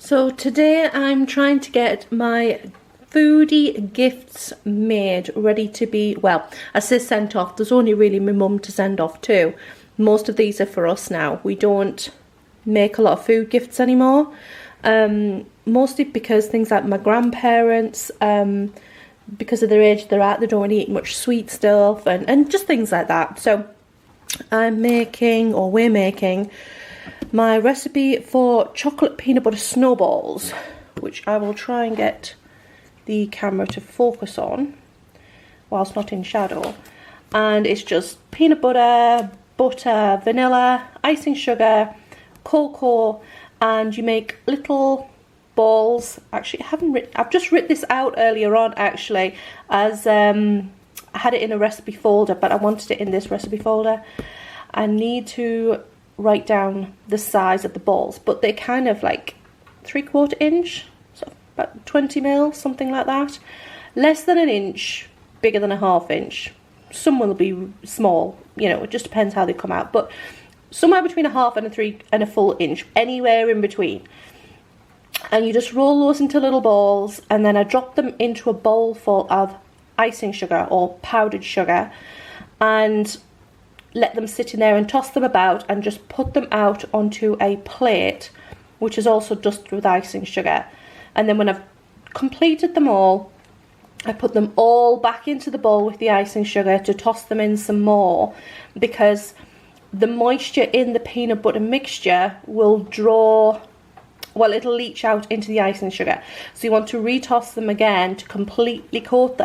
So today I'm trying to get my foodie gifts made, ready to be, well, I say sent off. There's only really my mum to send off to. Most of these are for us now. We don't make a lot of food gifts anymore. Mostly because things like my grandparents, because of their age they're at, they don't really eat much sweet stuff and just things like that. So we're making my recipe for chocolate peanut butter snowballs, which I will try and get the camera to focus on whilst not in shadow. And it's just peanut butter, butter, vanilla, icing sugar, cocoa, and you make little balls. Actually, I've just written this out earlier on actually, as I had it in a recipe folder, but I wanted it in this recipe folder. I need to write down the size of the balls, but they're kind of like 3/4 inch, so about 20 mil, something like that. Less than an inch, bigger than a 1/2 inch. Some will be small, you know, it just depends how they come out, but somewhere between a 1/2 and a 3 and a full inch, anywhere in between. And you just roll those into little balls, and then I drop them into a bowl full of icing sugar or powdered sugar, and let them sit in there and toss them about, and just put them out onto a plate which is also dusted with icing sugar. And then when I've completed them all, I put them all back into the bowl with the icing sugar to toss them in some more, because the moisture in the peanut butter mixture will draw, well, it'll leach out into the icing sugar. So you want to retoss them again to completely coat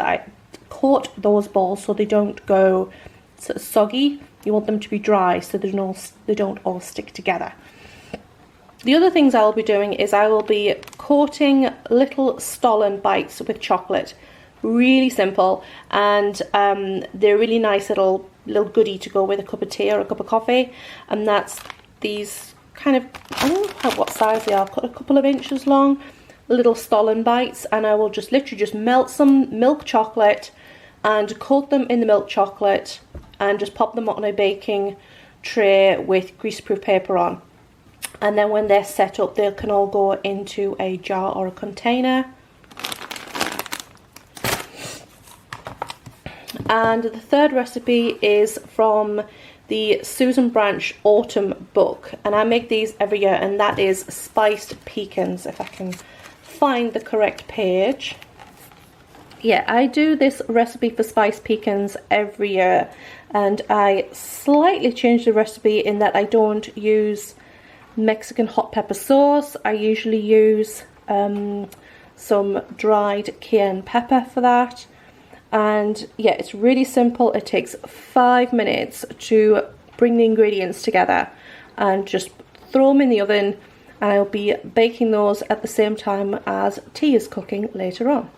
those balls so they don't go sort of soggy. You want them to be dry so they don't all stick together. The other things I'll be doing is I will be coating little stollen bites with chocolate. Really simple, and they're a really nice little goodie to go with a cup of tea or a cup of coffee. And that's these kind of, I don't know what size they are, a couple of inches long, little stollen bites. And I will just literally just melt some milk chocolate and coat them in the milk chocolate, and just pop them on a baking tray with greaseproof paper on. And then when they're set up, they can all go into a jar or a container. And the third recipe is from the Susan Branch Autumn book, and I make these every year, and that is spiced pecans, if I can find the correct page. Yeah, I do this recipe for spiced pecans every year, and I slightly change the recipe in that I don't use Mexican hot pepper sauce. I usually use some dried cayenne pepper for that. And yeah, it's really simple. It takes 5 minutes to bring the ingredients together and just throw them in the oven, and I'll be baking those at the same time as tea is cooking later on.